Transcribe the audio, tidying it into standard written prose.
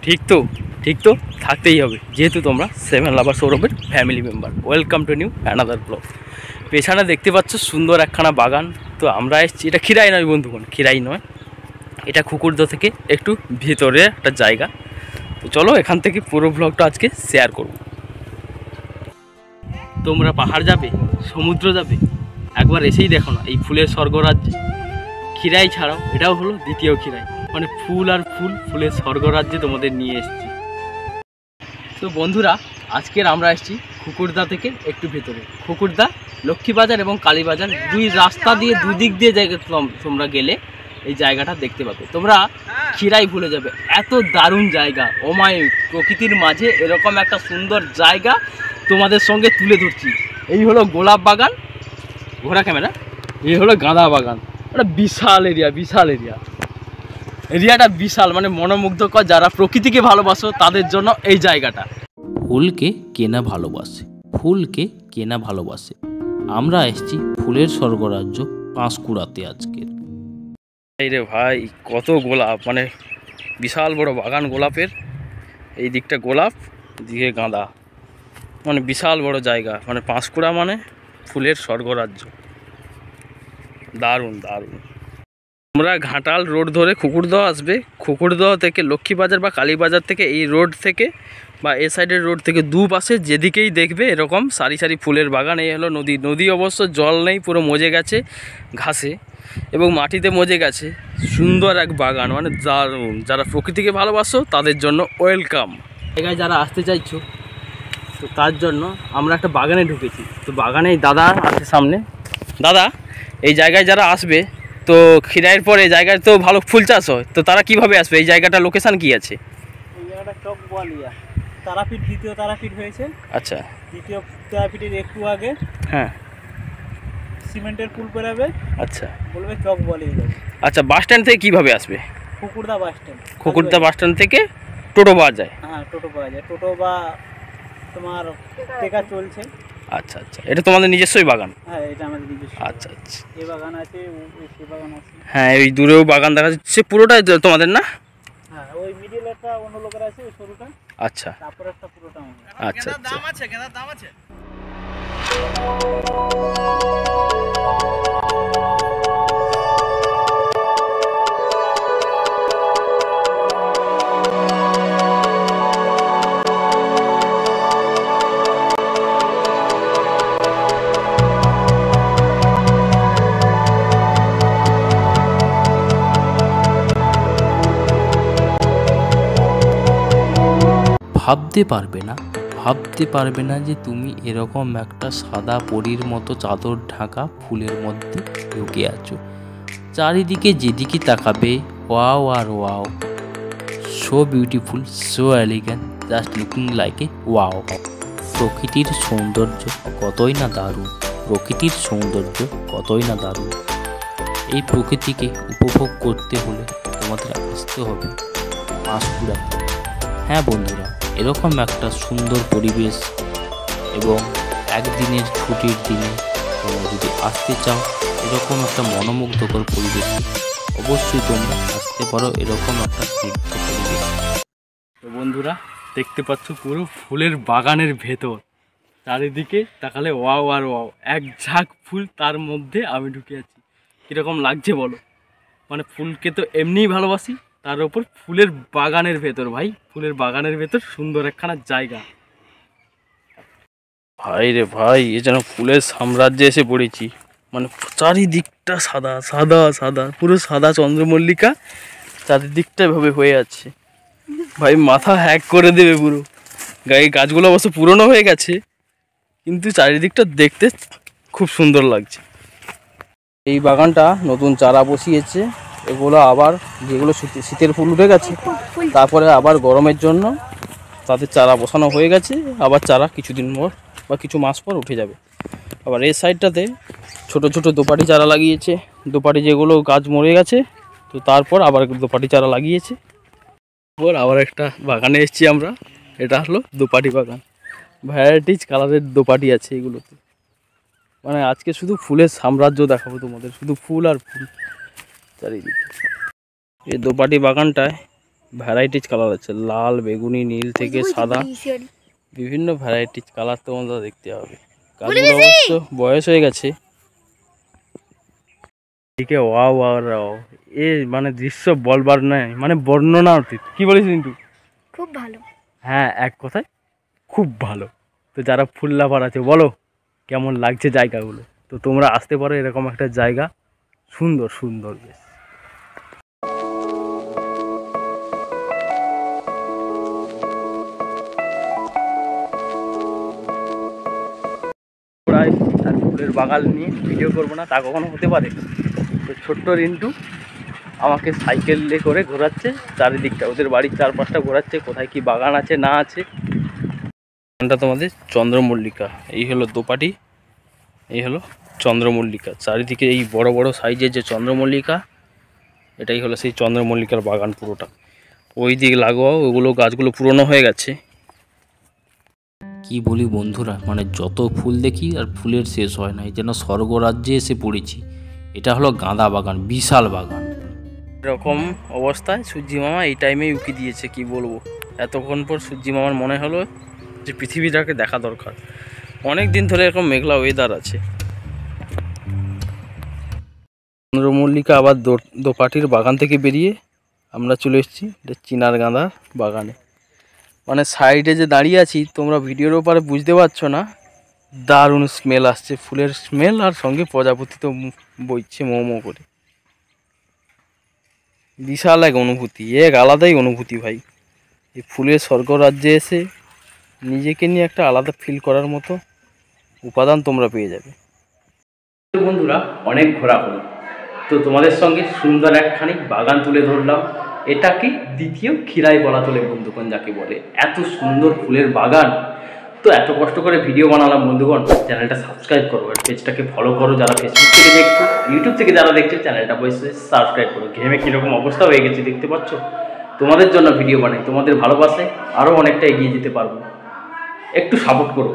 ঠিক তো ঠিক তো থাকতেই হবে, যেহেতু তোমরা সেভেন লাভার সৌরভের family member. Welcome to new another blog. পেছনে দেখতে পাচ্ছ সুন্দর একখানা বাগান। তো আমরা এসেছি, এটা খিরাই নয় বন্ধুগণ, খিরাই নয়, এটা খুকুরদহ থেকে একটু ভেতরে একটা জায়গা। তো চলো এখান থেকে পুরো ব্লগটা আজকে শেয়ার করব। তোমরা পাহাড় যাবে, সমুদ্র যাবে, একবার এসেই দেখো না এই ফুলের স্বর্গরাজ্যে। খিরাই ছাড়াও এটাও হলো দ্বিতীয় খিরাই, মানে ফুল আর ফুল, ফুলের স্বর্গরাজ্যে তোমাদের নিয়ে এসেছি। তো বন্ধুরা, আজকের আমরা এসেছি খুকুরদহ থেকে একটু ভেতরে। খুকুরদহ, লক্ষ্মীবাজার এবং কালীবাজার দুই রাস্তা দিয়ে দুদিক দিয়ে জায়গা তোমরা গেলে এই জায়গাটা দেখতে পাবে। তোমরা খিরাই ভুলে যাবে, এত দারুণ জায়গা। ওমায়, প্রকৃতির মাঝে এরকম একটা সুন্দর জায়গা তোমাদের সঙ্গে তুলে ধরছি। এই হলো গোলাপ বাগান, ঘোড়া ক্যামেরা, এই হলো গাঁদা বাগান। একটা বিশাল এরিয়া, বিশাল এরিয়াটা বিশাল, মানে মনোমুগ্ধকর। যারা প্রকৃতিকে ভালোবাসো তাদের জন্য এই জায়গাটা। ফুলকে কেনা ভালোবাসে, ফুলকে কেনা ভালোবাসে। আমরা এসেছি ফুলের স্বর্গরাজ্য পাঁশকুড়াতে আজকের। এই রে ভাই, কত গোলাপ, মানে বিশাল বড় বাগান গোলাপের। এই দিকটা গোলাপ, দিকে গাঁদা, মানে বিশাল বড় জায়গা। মানে পাঁশকুড়া মানে ফুলের স্বর্গরাজ্য। দারুণ দারুণ। তোমরা ঘাটাল রোড ধরে খুকুরদহ আসবে। খুকুরদহ থেকে লক্ষ্মীবাজার বা কালীবাজার থেকে এই রোড থেকে বা এ সাইডের রোড থেকে দুপাশে যেদিকেই দেখবে এরকম সারি সারি ফুলের বাগান। এই হলো নদী। নদী অবশ্য জল নেই, পুরো মজে গেছে ঘাসে এবং মাটিতে মজে গেছে। সুন্দর এক বাগান, মানে দারুণ। যারা প্রকৃতিকে ভালোবাসো তাদের জন্য ওয়েলকাম। জায়গায় যারা আসতে চাইছো, তো তার জন্য আমরা একটা বাগানে ঢুকেছি। তো বাগানে দাদা আছে সামনে। দাদা, এই জায়গায় যারা আসবে, তো খিরাইয়ের পরে জায়গায় তো ভালো ফুল চাষ হয়, তো তারা কিভাবে আসবে? এই জায়গাটা লোকেশন কি আছে? এই জায়গাটা চক বোয়ালিয়া, তারাপীঠ, দ্বিতীয় তারাপীঠ হয়েছে। আচ্ছা, দ্বিতীয় তারাপীঠের একটু আগে হ্যাঁ, সিমেন্টের পুল পেরাবে। আচ্ছা, বলবে চক বোয়ালিয়া যাবে। আচ্ছা, বাস স্ট্যান্ড থেকে কিভাবে আসবে? Khukurdaha bus stand. Khukurdaha bus stand থেকে টোটো পাওয়া যায়? হ্যাঁ, টোটো পাওয়া যায়। টোটো বা তোমার টেকা চলছে। আচ্ছা আচ্ছা, এটা তোমাদের নিজস্বই বাগান? হ্যাঁ, এটা আমাদের নিজস্ব। আচ্ছা আচ্ছা, এই বাগান আছে, সে বাগান আছে। হ্যাঁ, এই দূরেও বাগান দেখা যাচ্ছে। পুরোটাই তোমাদের না? হ্যাঁ, ওই মিডিল একটা অন্য লোকের আছে, ওই সরুটা। আচ্ছা, তারপর একটা পুরোটা আমাদের। আচ্ছা আচ্ছা। দাম আছে, কেনার দাম আছে। ভাবতে পারবে না যে তুমি এরকম একটা সাদা পরীর মতো চাদর ঢাকা ফুলের মধ্যে ঢুকে আছো। চারিদিকে যেদিকে তাকাবে ওয়াও আর wow, so beautiful, so elegant, just looking like a wow. প্রকৃতির সৌন্দর্য কতই না দারুণ, প্রকৃতির সৌন্দর্য কতই না দারুণ। এই প্রকৃতিকে উপভোগ করতে হলে তোমাদের আসতে হবে পাঁশকুড়াতে। হ্যাঁ বন্ধুরা, এরকম একটা সুন্দর পরিবেশ এবং একদিনের ছুটির দিনে তোমরা যদি আসতে চাও এরকম একটা মনোমুগ্ধকর পরিবেশ, অবশ্যই তোমরা আসতে পারো এরকম একটা স্নিগ্ধ পরিবেশ। তো বন্ধুরা, দেখতে পাচ্ছ পুরো ফুলের বাগানের ভেতর। চারিদিকে তাকালে ওয়াও আর ওয়াও, এক ঝাঁক ফুল, তার মধ্যে আমি ঢুকে আছি। কীরকম লাগছে বলো? মানে ফুলকে তো এমনিই ভালোবাসি, তার উপর ফুলের বাগানের ভেতর। ভাই, ফুলের বাগানের ভেতর সুন্দর একখানা জায়গা। ভাই রে ভাই, এ যেন ফুলের সাম্রাজ্যে এসে পড়েছি। মানে চারিদিকটা সাদা সাদা সাদা, পুরো সাদা চন্দ্রমল্লিকা চারিদিকটা এভাবে হয়ে আছে। ভাই, মাথা হ্যাক করে দেবে পুরো। গায়ে গাছগুলো অবশ্য পুরনো হয়ে গেছে, কিন্তু চারিদিকটা দেখতে খুব সুন্দর লাগছে। এই বাগানটা নতুন চারা বসিয়েছে। এগুলো আবার যেগুলো শীতের ফুল উঠে গেছে, তারপরে আবার গরমের জন্য তাদের চারা বসানো হয়ে গেছে। আবার চারা কিছুদিন পর বা কিছু মাস পর উঠে যাবে। আবার এই সাইডটাতে ছোট ছোট দোপাটি চারা লাগিয়েছে। দোপাটি যেগুলো গাছ মরে গেছে, তো তারপর আবার দোপাটি চারা লাগিয়েছে। তারপর আবার একটা বাগানে এসেছি আমরা। এটা হলো দোপাটি বাগান। ভ্যারাইটিজ কালারের দোপাটি আছে এগুলোতে। মানে আজকে শুধু ফুলের সাম্রাজ্য দেখাবো তোমাদের, শুধু ফুল আর ফুল চারিদিকে। এই দোপাটি বাগানটায় ভ্যারাইটিস কালার আছে, লাল, বেগুনি, নীল থেকে সাদা, বিভিন্ন ভ্যারাইটিস কালার তোমাদের দেখতে হবে। গাছগুলো অবশ্য বয়স হয়ে গেছে। এদিকে ওয়াও ওয়াও, এ মানে দৃশ্য বলবার নয়, মানে বর্ণনা অতীত। কি বলিস কিন্তু? খুব ভালো। হ্যাঁ, এক কথায় খুব ভালো। তো যারা ফুল লাভার আছে বলো কেমন লাগছে জায়গাগুলো। তো তোমরা আসতে পারো এরকম একটা জায়গা, সুন্দর সুন্দর বেশ। প্রায় আর ফুলের বাগান নিয়ে ভিডিও করবো না তা কখনো হতে পারে। তো ছোট্ট রিন্টু আমাকে সাইকেলে করে ঘোরাচ্ছে চারিদিকটা, ওদের বাড়ির চারপাশটা ঘোরাচ্ছে, কোথায় কি বাগান আছে না আছে। বাগানটা তোমাদের চন্দ্রমল্লিকা, এই হলো দোপাটি, এই হলো চন্দ্রমল্লিকা। চারিদিকে এই বড় বড় সাইজের যে চন্দ্রমল্লিকা, এটাই হলো সেই চন্দ্রমল্লিকার বাগান পুরোটা। ওই দিক লাগোয়া ওগুলো গাছগুলো পুরনো হয়ে গেছে। কি বলি বন্ধুরা, মানে যত ফুল দেখি আর ফুলের শেষ হয় না, এই যেন স্বর্গরাজ্যে এসে পড়েছি। এটা হলো গাঁদা বাগান, বিশাল বাগান। এরকম অবস্থায় সূর্যি মামা এই টাইমেই উকি দিয়েছে, কি বলবো। এতক্ষণ পর সূর্যি মামার মনে হলো যে পৃথিবীটাকে দেখা দরকার। অনেক দিন ধরে এরকম মেঘলা ওয়েদার আছে। চন্দ্রমল্লিকা আবার দোপাটির বাগান থেকে বেরিয়ে আমরা চলে এসেছি এটা চিনার গাঁদার বাগানে। মানে সাইডে যে দাঁড়িয়ে আছি তোমরা ভিডিওর ওপরে বুঝতে পারছো না, দারুণ স্মেল আসছে, ফুলের স্মেল, আর সঙ্গে প্রজাপতি তো বইছে মোমো করে। বিশাল এক অনুভূতি, এক আলাদাই অনুভূতি ভাই। এই ফুলের স্বর্গরাজ্যে এসে নিজেকে নিয়ে একটা আলাদা ফিল করার মতো উপাদান তোমরা পেয়ে যাবে। বন্ধুরা, অনেক ঘোরা হলো, তো তোমাদের সঙ্গে সুন্দর একখানি বাগান তুলে ধরলাম। এটা কি দ্বিতীয় খিরাই বলা চলে বন্ধুগণ যাকে বলে, এত সুন্দর ফুলের বাগান। তো এত কষ্ট করে ভিডিও বানালাম বন্ধুগণ, চ্যানেলটা সাবস্ক্রাইব করো আর পেজটাকে ফলো করো। যারা ফেসবুক থেকে দেখছো, ইউটিউব থেকে যারা দেখছো, চ্যানেলটা অবশ্যই সাবস্ক্রাইব করো। ঘেমে কীরকম অবস্থা হয়ে গেছে দেখতে পাচ্ছ। তোমাদের জন্য ভিডিও বানাই, তোমাদের ভালোবাসে আরও অনেকটা এগিয়ে যেতে পারবো। একটু সাপোর্ট করো।